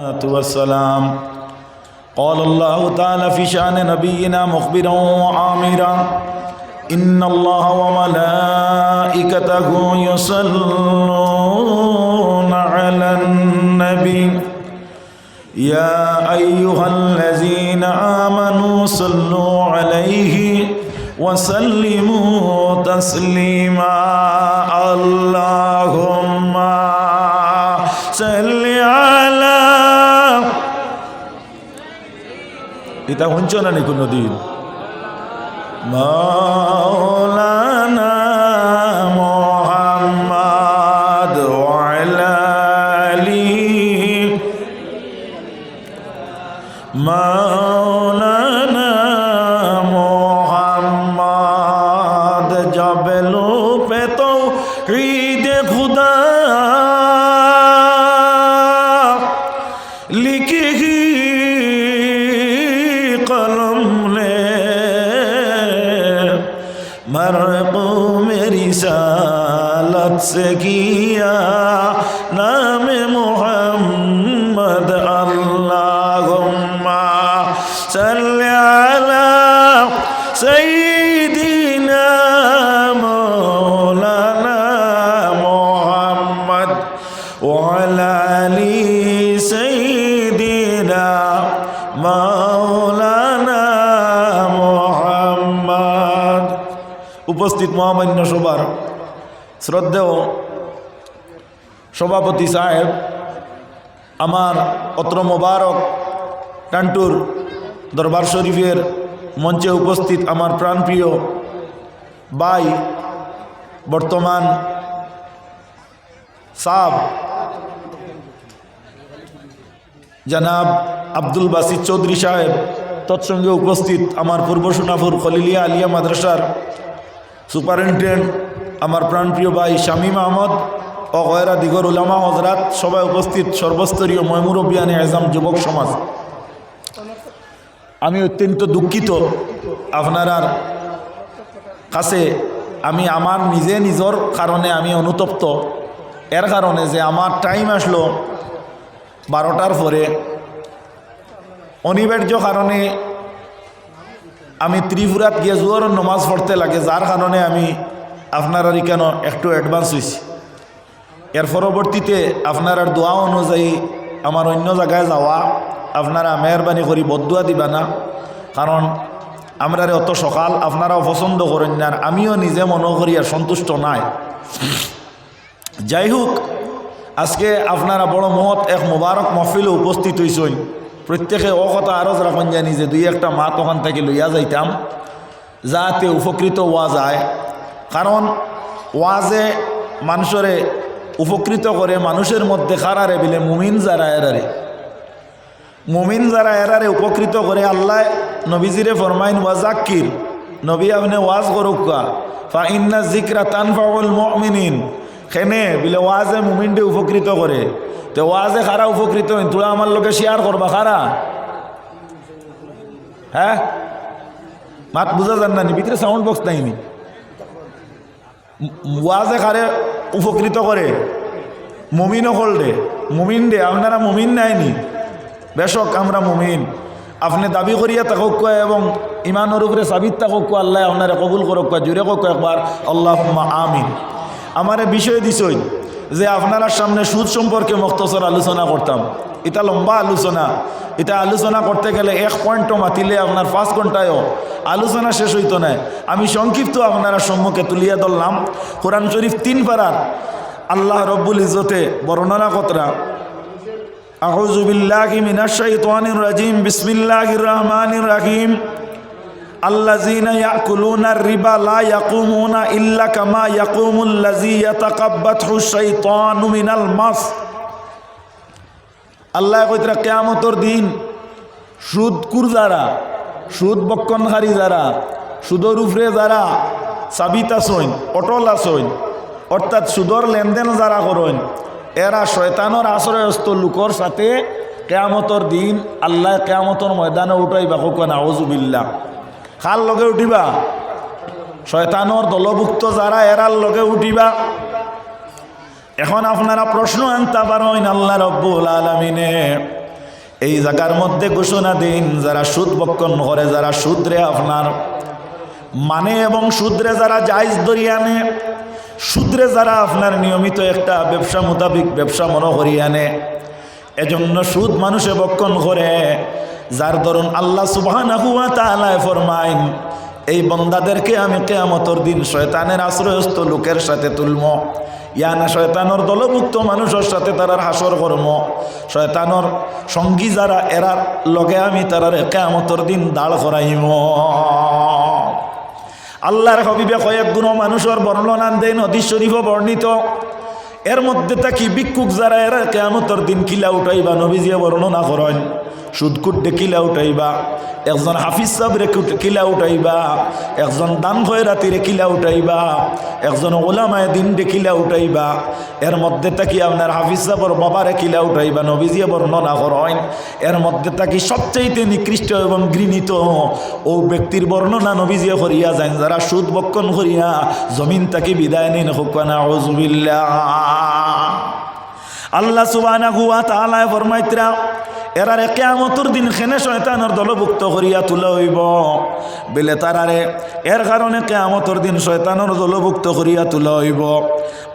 والسلام. قال الله تعالى في شأن نبينا مخبرا وعامرا إن الله وملائكته يصلون على النبي يا أيها الذين آمنوا صلوا عليه وسلموا تسليما. اللهم صل على এটা শুনছ না নি কোনদিন? মাওলানা মুহাম্মদ ওয়া আলা আলিহি মাওলানা মুহাম্মদ জাবেলু পে তৌহিদ খুদা লিখি रिसालत से किया नाम मोहम्मद. अल्लाहुम्मा सल्ली अला सय्यिदिना मौलाना मोहम्मद व अला आलि सय्यिदिना मौलाना मोहम्मद. উপস্থিত মহামান্য সভার শ্রদ্ধেয় সভাপতি সাহেব, আমার অত্র মোবারক টান্টুর দরবার শরীফের মঞ্চে উপস্থিত আমার প্রাণপ্রিয় ভাই বর্তমান সাব জনাব আব্দুল বাসিত চৌধুরী সাহেব, তৎসঙ্গে উপস্থিত আমার পূর্ব সোনাপুর খলিলিয়া আলিয়া মাদ্রাসার সুপারিনটেন্ডেন্ট আমার প্রাণপ্রিয় ভাই শামীম আহমদ ও গয়রা দিগর উলামা হজরাত, সবাই উপস্থিত সর্বস্তরীয় ময়মুরব্বিয়ানে আজম যুবক সমাজ, আমি অত্যন্ত দুঃখিত আপনার কাছে। আমি আমার নিজের কারণে আমি অনুতপ্ত, এর কারণে যে আমার টাইম আসলো 12টার পরে, অনিবার্য কারণে আমি ত্রিপুরাত গিয়ে জোর নমাজ পড়তে লাগে, যার কারণে আমি আপনার কেন একটু অ্যাডভান্স হয়েছি। এর পরবর্তীতে আপনার দোয়া অনুযায়ী আমার অন্য জায়গায় যাওয়া, আপনারা মেহরবানি করি বদুয়া দিবা না, কারণ আমরা অত সকাল আপনারাও পছন্দ করেন না, আর আমিও নিজে মনে করি আর সন্তুষ্ট নাই। যাই হোক, আজকে আপনারা বড় মহৎ এক মোবারক মহফিলে উপস্থিত হয়েছেন। প্রত্যেকে ও কথা আরজ রাখুন জানি যে দুই একটা মাত ওখান থেকে লইয়া যাইতাম, যাতে উপকৃত হওয়া যায়। কারণ ওয়াজে মানুষরে উপকৃত করে, মানুষের মধ্যে খারারে বিলে মুমিন যারা এরারে উপকৃত করে। আল্লাহ নবীজিরে ফরমাইন ওয়াজাক্কির, নবী আপনি ওয়াজ করুকা, ফা ইন্না যিকরা তানফাউল মুমিনিন, খেনে বিলে ওয়াজে মুমিনকে উপকৃত করে। তো ওয়াজে খারা উপকৃত হইন, তোরা আমার লোকে শেয়ার করবা খারা, হ্যাঁ মাত বুঝা যান না, ভিতরে সাউন্ড বক্স নাইনি। ওয়াজে খারে উপকৃত করে মুমিন হলডে, মুমিন দে আপনারা মুমিন নাইনি, বেশক আমরা মুমিন। আপনি দাবি করিয়া থাকুক এবং ইমানের উপরে সাবিত থাকুক, আল্লাহ আপনারা কবুল করুক, জুড়ে হোক একবার আল্লাহুম্মা আমিন। আমারে বিষয় দিছই যে আপনার সামনে সুদ সম্পর্কে মুখতসর আলোচনা করতাম। এটা লম্বা আলোচনা, এটা আলোচনা করতে গেলে 1 পয়েন্টও মাতিলে আপনার 5 ঘন্টায়ও আলোচনা শেষ হইতো না। আমি সংক্ষিপ্ত আপনারা সম্মুখে তুলিয়া ধরলাম। কোরআন শরীফ 3 পারার আল্লাহ রব্বুল ইজ্জতে বর্ণনা কতরা, আউযু বিল্লাহি মিনাশ শাইতানির রাজিম, বিসমিল্লাহির রহমানির রহিম। আল্লাযীনা ইয়াকুলুনার রিবা লা ইয়াকুমুনা ইল্লা কামা ইয়াকুমুল্লাযী ইয়াতাকাব্বাতহু শাইতানু মিনাল মাস। আল্লাহ কইতরা কিয়ামতের দিন সুদখোর যারা, সুদ বক্ষণকারী যারা, সুদের উপরে যারা সাবিত আছেন, অটল আছেন, অর্থাৎ সুদর লেনদেন যারা করেন, এরা শয়তানের আশ্রয়স্থ লোকর সাথে কিয়ামতের দিন আল্লাহ কিয়ামতের ময়দানে উঠাইবা। কোন আউযু বিল্লাহ, কার লগে উঠিবা? শয়তানের দলভুক্ত যারা, এরার লগে উঠিবা। এখন আপনারা প্রশ্ন আনতে পারেন, আল্লাহ রব্বুল আলামিনে এই জায়গার মধ্যে ঘোষণা দিন, যারা সুদ বক্ষণ করে, যারা সুদরে আপনার মানে এবং সুদরে যারা জায়েজ ধরিয়া আনে, সুদরে যারা আপনার নিয়মিত একটা ব্যবসা মোতাবিক ব্যবসা মনে করিয়া আনে, এজন্য সুদ মানুষে বক্ষণ করে। যার ধরুন আল্লাহ সুবহানাহু ওয়া তাআলা ফরমাইন, এই বন্দাদেরকে আমি কিয়ামতের দিন শয়তানের আশ্রয়স্থ লোকের সাথে তুলব, ইয়ানা শয়তানের দলভুক্ত মানুষের সাথে তারার হাসর কর্ম, শয়তানের সঙ্গী যারা এরার লগে আমি তারার কিয়ামতের দিন দাঁড় করাইম। আল্লাহর হাবিবে কয়েক গুণ মানুষের বর্ণনা দেন, হাদিস শরীফে বর্ণিত। এর মধ্যে থাকি ভিক্ষুক যারা এরা কিয়ামতের দিন কিলা উঠাইবা, নবীজিয়ে বর্ণনা করেন। সুদকুটে কিলা উঠাইবা, একজন হাফিজ সাহেবরে কিলা উঠাইবা, একজন দান খয়রাতিরে কিলা উঠাইবা, একজন ওলামায়ে দিনরে কিলা উঠাইবা। এর মধ্যে থাকি আপনার হাফিজ সাহেবর বাবারে কিলা উঠাইবা, নবীজিয়ে বর্ণনা করেন। এর মধ্যে থাকি সবচাইতে নিকৃষ্ট এবং ঘৃণিত ও ব্যক্তির বর্ণনা নবীজিয়ে করিয়া যান, যারা সুদ বক্ষণ করিয়া জমিন থাকি বিদায় নিন। হুকানা আউযুবিল্লাহ। আল্লাহ সুবহানাহু ওয়া তাআলা ফরমাইতরা, এরারে কিয়ামতের দিন খেনে শয়তানের দলভুক্ত করিয়া তুলা হইব বেলে তারারে, এর কারণে কিয়ামতের দিন শয়তানের দলভুক্ত করিয়া তুলা হইব।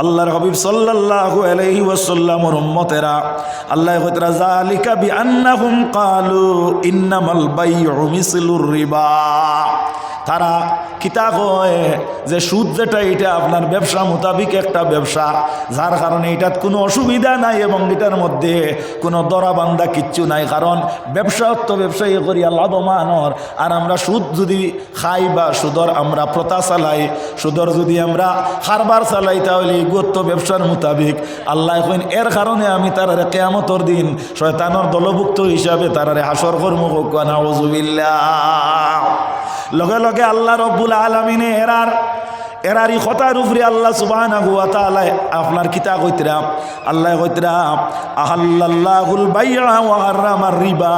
আল্লাহর হাবিব সাল্লাল্লাহু আলাইহি ওয়াসাল্লামের উম্মতেরা আল্লাহ কইতরা, যালিকা বিআন্নাহুম ক্বালু ইন্নামাল বাইউ মিসলুর রিবা। তারা কিতা কয় যে সুদ যেটা এটা আপনার ব্যবসা মোতাবিক একটা ব্যবসা, যার কারণে এটার কোনো অসুবিধা নাই এবং এটার মধ্যে কোনো দরাবান্ধা কিচ্ছু নাই। কারণ ব্যবসাত্ব ব্যবসায়ী করিয়া লাভমানর, আর আমরা সুদ যদি খাই বা সুদর আমরা প্রথা চালাই, সুদর যদি আমরা কারবার চালাই, তাহলে এগুলো ব্যবসার মোতাবিক। আল্লাহ কইন এর কারণে আমি তারারে কিয়ামতের দিন শয়তানের দলভুক্ত হিসাবে তারারে হাসর করব। নাউযুবিল্লাহ। লগে লগে আল্লাহ রব্বুল আলামিনে এরারই কথার উপরে আল্লাহ সুবহানাহু ওয়া তাআলা আপনার কিতা কইতরা, আল্লাহ কইতরা আহাল্লাল্লাহুল বাই'a ওয়া হারামার রিবা।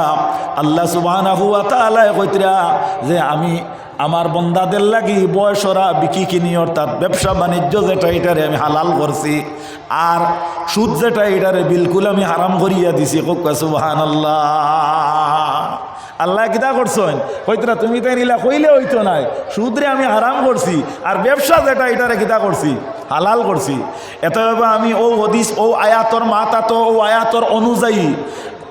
আল্লাহ সুবহানাহু ওয়া তাআলা কইতরা যে আমি আমার বন্দাদের লাগি বয়সরা বিকি কিনি, অর্থাৎ ব্যবসা বাণিজ্য যেটা এটারে আমি হালাল করছি, আর সুদ যেটা এটারে বিলকুল আমি হারাম করিয়া দিছি। সুবহানাল্লাহ। আল্লাহ কিতা করছেন, কইতরা তুমি তাই নিলা কইলে হইতো নাই, সুদরে আমি হারাম করছি, আর ব্যবসা যেটা এটারে কিতা করছি হালাল করছি। এতএব আমি ও হদিস ও আয়াতর মাতাতো ও আয়াতর অনুযায়ী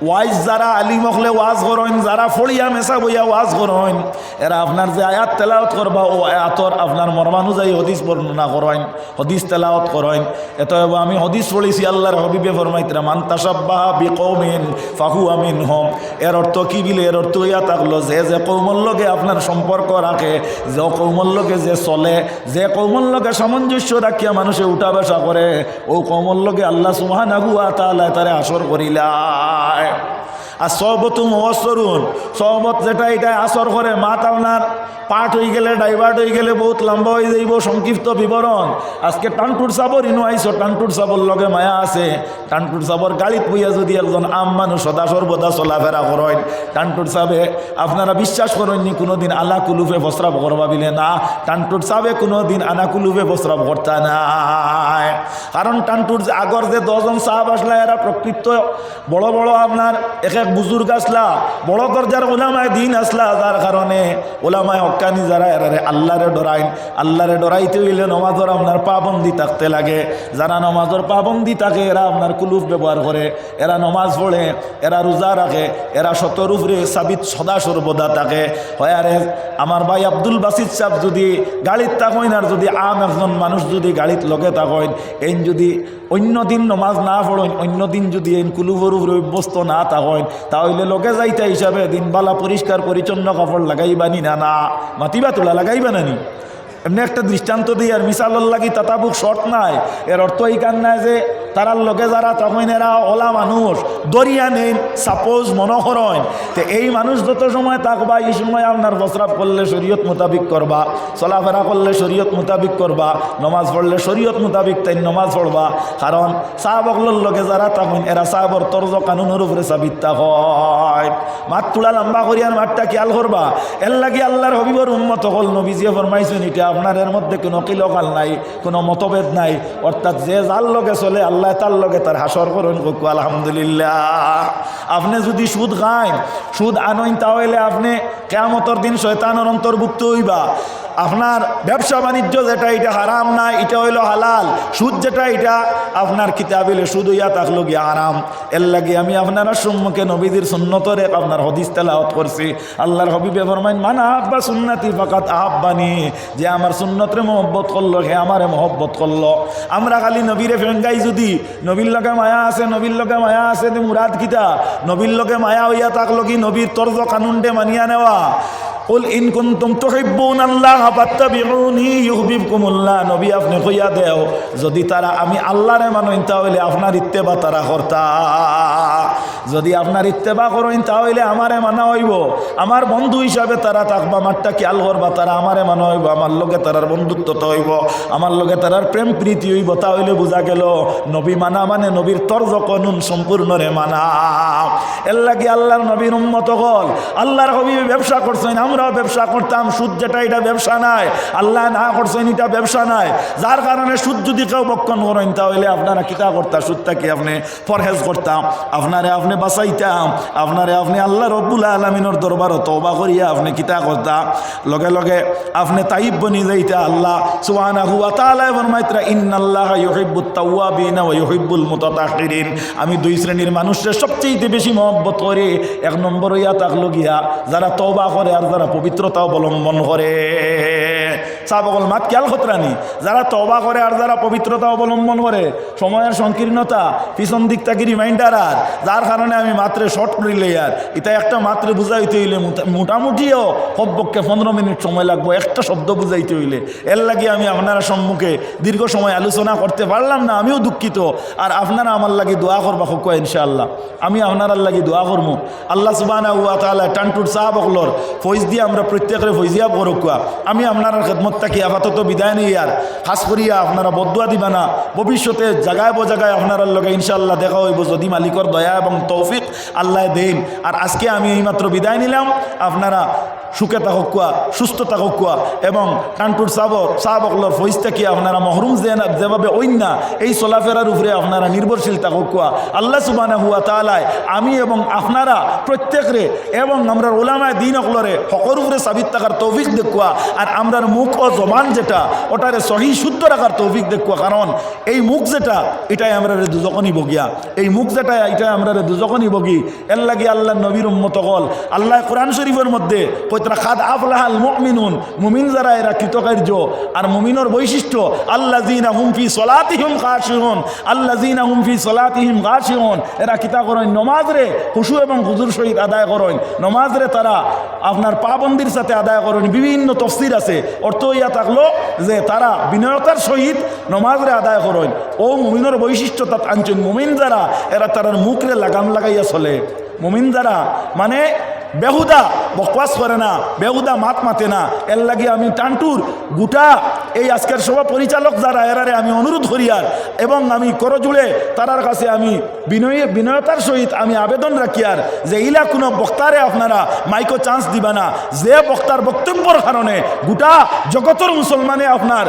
ওয়াইজ যারা আলিম হলে ওয়াজ করেন, যারা ফড়িয়া মেশা বইয়া ওয়াজ করেন, এরা আপনার যে আয়াত তেলাওয়াত করবা ও আয়াতর আপনার মর্মানুযায়ী হদিস বর্ণনা করেন, হদিস তেলাওয়াত করেন। এতএব আমি হদিস পড়েছি, আল্লাহর হাবিবে ফরমাইতরা মান তাশাব্বাহা বিকওমিন ফাহুয়া মিনহুম। এর অর্থ কি বিলে, এর অর্থ ইয়া থাকলো যে যে কওমের লগে আপনার সম্পর্ক রাখে, যে কওমের লগে যে চলে, যে কওমের লগে সামঞ্জস্য রাখিয়া মানুষে উঠা বসা করে, ও কওমের লগে আল্লাহ সুবহানাহু ওয়া তাআলা তারে আসর করিলায়। আর সহবত মুয়াসসরুন, সহবত যেটা এটা আসর করে মাত আপনার পাঠ হয়ে গেলে ডাইভার্ট হয়ে গেলে বহুত লম্বা হয়ে যাইব সংক্ষিপ্ত বিবরণ। আজকে টানটুর সাবর ইনো আইসো, টানটুর সাবর লগে মায়া আছে, টানটুর সাবর গাড়িত বইয়া যদি একজন আম মানুষ সদা সর্বদা চলাফেরা করেন, টানটুর সাবে আপনারা বিশ্বাস করেননি কোনোদিন আলা কুলুফে প্রস্রাব করবা বিলে না, টানটুর সাবে কোনোদিন আনা কুলুফে প্রস্রাব করতা নাই। কারণ টানটুর যে আগর যে 10 জন সাহাব আসলা, এরা প্রকৃত বড় বড় আপনার এক এক বুজুর্গ আসলা, বড় দরজার ওলামায় দিন আসলা, যার কারণে ওলামায় হক্কানি যারা এরারে আল্লাহরে ডরাইন, আল্লাহরে ডরাইতে হইলে নমাজর আপনার পাবন্দি থাকতে লাগে। যারা নমাজর পাবন্দি থাকে এরা আপনার কুলুফ ব্যবহার করে, এরা নমাজ পড়ে, এরা রোজা রাখে, এরা শতর উপরে সাবিত সদা সর্বদা থাকে। হয় আরে আমার ভাই আব্দুল বাসিত সাহেব যদি গাড়িত থাকেন, আর যদি আম একজন মানুষ যদি গাড়িত লগে থাকেন, এই যদি অন্য দিন নমাজ না পড়েন, অন্য দিন যদি এই কুলুফের উপরে অভ্যস্ত না থাকেন, তাহলে লোকে যাইতে হিসাবে দিনবালা পরিষ্কার পরিচ্ছন্ন কাপড় লাগাইবানি না, না মাতিবা তোলা লাগাইবা নানি। এমনি একটা দৃষ্টান্ত দিই, আর মিসালর লাগি তাতাবুক শর্ট নাই। এর অর্থ এই কান নাই যে তারার লোকে যারা তখন এরা ওলা মানুষ দরিয়া নেই, সাপোজ মনে করেন, তো এই মানুষ যত সময় থাকবা এই সময় আপনার প্রস্রাব করলে শরীয়ত মোতাবিক করবা, চলাফেরা করলে শরীয়ত মোতাবিক করবা, নমাজ পড়লে শরীয়ত মোতাবিক তাই নমাজ পড়বা। কারণ সাহাবকলর লোকে যারা তখন এরা সাহাবর তর্জ কানুনের উপরে সাবিত্তা হয়। মাত তুলা লম্বা করিয়ার মাঠটা খেয়াল করবা। এর লাগি আল্লাহর হবিবর উম্মত হল নবীজিয়ে ফরমাইছেন, এটা আপনার এর মধ্যে কোনো কিলকাল নাই, কোনো মতভেদ নাই। অর্থাৎ যে যার লগে চলে আল্লাহ আল্লাহ তার লগে তার হাসর করুন কোকু আলহামদুলিল্লাহ। আপনি যদি সুদ খান সুদ আনইন তাহলে আপনি কিয়ামতের দিন শয়তানের অন্তর্ভুক্ত হইবা। আপনার ব্যবসা বাণিজ্য যেটা এটা হারাম না, এটা হইল হালাল। সুদ যেটা এটা আপনার কিতাবিলে সুদ হইয়া থাকলো গিয়া হারাম। এর লাগে আমি আপনার সম্মুখে নবীদের সুন্নতরে আপনার হদিস তেলাওয়াত করছি। আল্লাহর হাবিবে ফরমাইন মান আহাব্বা সুন্নতি ফাকাত আহাব্বানি, যে আমার সুন্নতরে মহব্বত করলো হে আমারে মহব্বত করলো। আমরা খালি নবীরে ফেঙ্গাই যদি নবীর লগে মায়া আছে নবীর লগে মায়া আছে মুরাদ কিতা? নবীর লগে মায়া হইয়া থাকলো কি নবীর তর্জ কানুনটে মানিয়া নেওয়া। কুল ইন কুনতুম তুহিব্বুনাল্লাহ ফাত্তাবিউনি ইউহিব্বুকুমুল্লাহ, নবী আপনি কইয়া দেও যদি তারা আমি আল্লাহরে মানেন তাহলে আপনার ইত্তেবা তারা করতা। যদি আপনার ইত্তেবা করেন তাহলে আমারে মানা হইব। আমার বন্ধু হিসাবে তারা থাকবা, আমারটা খেয়াল করবা, তারা আমারে মানা হইব, আমার লগে তারার বন্ধুত্বতা হইব, আমার লগে তারার প্রেম প্রীতি হইব। তাহলে বোঝা গেল নবী মানা মানে নবীর তর্জ কানুন সম্পূর্ণরে মানা। এর লাগে আল্লাহর নবীর উম্মত হল আল্লাহর হাবিব ব্যবসা করছেন, আমরাও ব্যবসা করতাম। সুদ যেটা এটা ব্যবসা নাই, আল্লাহ না করছেন এটা ব্যবসা নাই। যার কারণে সুদ যদি কেউ বক্ষণ করেন তাহলে আপনারা কিতা করতাম? সুদটা কি আপনি পরহেজ করতাম, আপনারে আপনি বাঁচাইতাম, আপনারে আপনি আল্লাহ রব্বুল আলামিনের দরবারও তওবা করিয়া আপনি কিতা করতাম? লগে লগে আপনি তাইব বনি যাইতা। আল্লাহ সুবহানাহু ওয়া তাআলা ফরমাইতরা ইন্নাল্লাহা ইউহিব্বুত তাওয়াবিনা ওয়া ইউহিব্বুল মুতাতাহহিরিন, আমি দুই শ্রেণীর মানুষের সবচেয়ে বেশি মহব্বত করে। এক নম্বর হইয়া থাকলো গিয়া যারা তওবা করে আর যারা পবিত্রতা অবলম্বন করে। সাহাবাগণ মাত খেয়াল খতরানি, যারা তওবা করে আর যারা পবিত্রতা অবলম্বন করে। সময়ের সংকীর্ণতা, পিছন দিক থেকে রিমাইন্ডার, আর যার কারণে আমি মাত্রে শর্ট করিলে আর এটা একটা মাত্রে বুঝাইতে হইলে মোটামুটিও কমপক্ষে 15 মিনিট সময় লাগবে একটা শব্দ বুঝাইতে হইলে। এর লাগে আমি আপনারা সম্মুখে দীর্ঘ সময় আলোচনা করতে পারলাম না, আমিও দুঃখিত। আর আপনারা আমার লাগে দোয়া করবা হোক ইনশাআল্লাহ। আমি আপনার লাগে দোয়া করবো আল্লাহ সুবহানাহু ওয়া তাআলা টানটুর সাহাবকলর ফৈজ দিয়ে আমরা প্রত্যেকের ফৈজিয়া বরকুয়া। আমি আপনার খেদমত থাকি আপাতত বিদায় নেই। আর খাস করিয়া আপনারা বদুয়া দিবা না, ভবিষ্যতে জায়গায় জায়গায় আপনার লগে ইনশাআল্লাহ দেখা হইব যদি মালিকর দয়া এবং তৌফিক আল্লাহ দেন। আর আজকে আমি এইমাত্র বিদায় নিলাম। আপনারা সুখে থাকুয়া, সুস্থ থাকুয়া এবং কানপুর সাহাবকলর ফৈজ থেকে আপনারা মহরুম যেভাবে না এই চলাফেরার উপরে আপনারা নির্ভরশীল থাকুয়া। আল্লাহ সুবহানাহু ওয়া তাআলা আমি এবং আপনারা প্রত্যেকরে এবং আমরা ওলামায়ে দ্বীন অকলরে হকর উপরে সাবিত থাকার তৌফিক দেখুয়া। আর আমরার মুখ ও জবান যেটা ওটারে সহি শুদ্ধ রাখার তৌফিক দেখুয়া। কারণ এই মুখ যেটা এটাই আমরা দুজকনই বগিয়া, এই মুখ যেটা এটাই আমরা দুজকনই বগি। এর লাগে আল্লাহ নবীর উম্মত হল আল্লাহ কোরআন শরীফের মধ্যে খাদ আফলাহাল মুমিনুন, মুমিন যারা এরা কৃতকার্য। আর মুমিনের বৈশিষ্ট্য আল্লাযীনা হুম ফি সলাতিহিম খাশিউন, আল্লাযীনা হুম ফি সলাতিহিম খাশিউন, এরা কিতা করেন? নমাজ রে খুশু এবং হুজুর সহিত আদায় করেন। নমাজ রে তারা আপনার পাবন্দির সাথে আদায় করেন। বিভিন্ন তফসির আছে, অর্থ ইয়া থাকলো যে তারা বিনয়তার সহিত নমাজ রে আদায় করেন। ও মুমিনের বৈশিষ্ট্য তাত আনছেন। মুমিন যারা এরা তারার মুখরে লাগাম লাগাইয়া চলে। মুমিন যারা মানে বেহুদা বকওয়াস করে না, বেহুদা মাত মাতে না। এর লাগে আমি টানটুর গোটা এই আজকের সভা পরিচালক যারা এরারে আমি অনুরোধ করি আর এবং আমি করজুড়ে তারার কাছে আমি বিনয়তার সহিত আমি আবেদন রাখি আর যে ইলা কোনো বক্তারে আপনারা মাইকো চান্স দিবা না, যে বক্তার বক্তব্যর কারণে গোটা জগতের মুসলমানে আপনার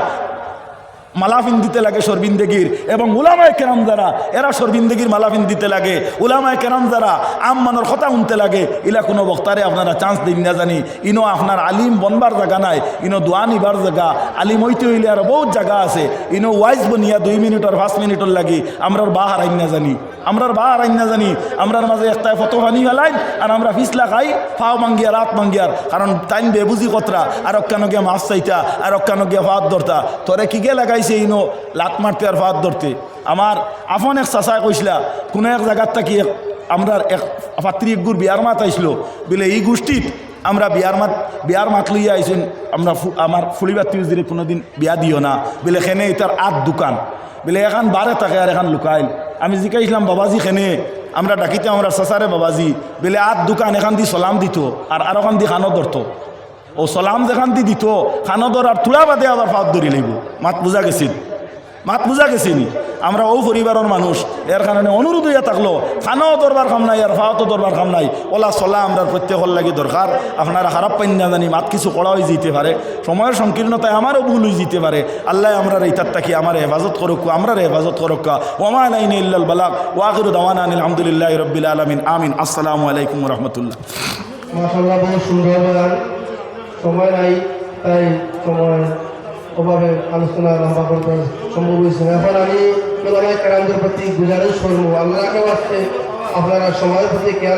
মালাফিন দিতে লাগে সরবিন্দেগির। এবং উলামায়ে কেরাম যারা এরা সরবিন্দেগির মালাফিন দিতে লাগে। উলামায়ে কেরাম যারা আম্মানোর কথা শুনতে লাগে। ইলা কোনো বক্তারে আপনারা চান্স দিন না জানি। ইনো আপনার আলিম বনবার জায়গা নাই, ইনো দোয়া নিবার জায়গা। আলিম হইতে হইলে আর বহুত জায়গা আছে। ইনো ওয়াইজ বনিয়া 2 মিনিট আর 5 মিনিটর লাগি আমরার বা হারাইন না জানি, আমরার বা হারাইন না জানি। আমরার মাঝে একটাই ফতোহানি ফেলাইন আর আমরা ফিসলা খাই, ফাও মাঙ্গিয়া রাত মাঙ্গিয়ার। কারণ টাইম বেবুজি কতরা আর অক্কানো গিয়া মাছ চাইতা আর অক্কানো গিয়া ফাত ধরতা। তোরে কি গে লাগাইছে ইনো লাত মারতে আর ফাত ধরতে। আমার আপন এক চাচায় কইসলা কোনো এক জায়গার থাকি আমরা এক পাত্রী একগুর বিয়ার মাত আইসল বলে এই গোষ্ঠীত আমরা বিয়ার মাত লইয়া আইসেন। আমরা আমার ফুলিবার তিউজদিনে কোনোদিন বিয়া দিও না বলে খেনে এটার দোকান বলে এখন বারে থাকে আর এখন লুকাইল। আমি জিকাইছিলাম বাবাজি খেনে আমরা ডাকিতে আমরা চাচারে বাবাজি বলে দোকান এখান দি সলাম দিত আর ওখান দি খানো ধরত। ও সলাম যেখান দি দিত খানো ধর আর তুলা বাদে আবার ফাঁদ ধরি লাগব। মাত বুঝা গেছিল, মাত বুঝা গেছিনি। আমরা ও পরিবারের মানুষ এর কারণে অনুরোধ হইয়া থাকলো খানাও দরবার খাম নাই আর ফাওয়াতো দরবার খাম নাই ওলা চলা আমরা প্রত্যেকের লাগি দরকার আপনারা খারাপ পাইন না জানি মাত কিছু করা হয়ে যেতে পারে সময়ের সংকীর্ণতায় আমারও ভুল হয়ে যেতে পারে আল্লাহ আমরা এইটার তাকি আমার হেফাজত করুক আমরা হেফাজত করুক ওমা আলাইনা ইল্লাল বালাগ ওয়া আখিরু দাওয়ানা আলহামদুলিল্লাহি রাব্বিল আলামিন আমিন আসসালামু আলাইকুম ওয়া রাহমাতুল্লাহ। মাশাআল্লাহ, বহু সুন্দর বয়ান। সময় নাই, তাই সময় অভাবে আলোচনা লম্বা করতে সম্ভব হয়েছে না। এখন আমি ওলামায়ে কেরামদের প্রতি গুজারিশ করবো, আল্লাহকে বাঁচতে আপনারা সময়ের প্রতি খেয়াল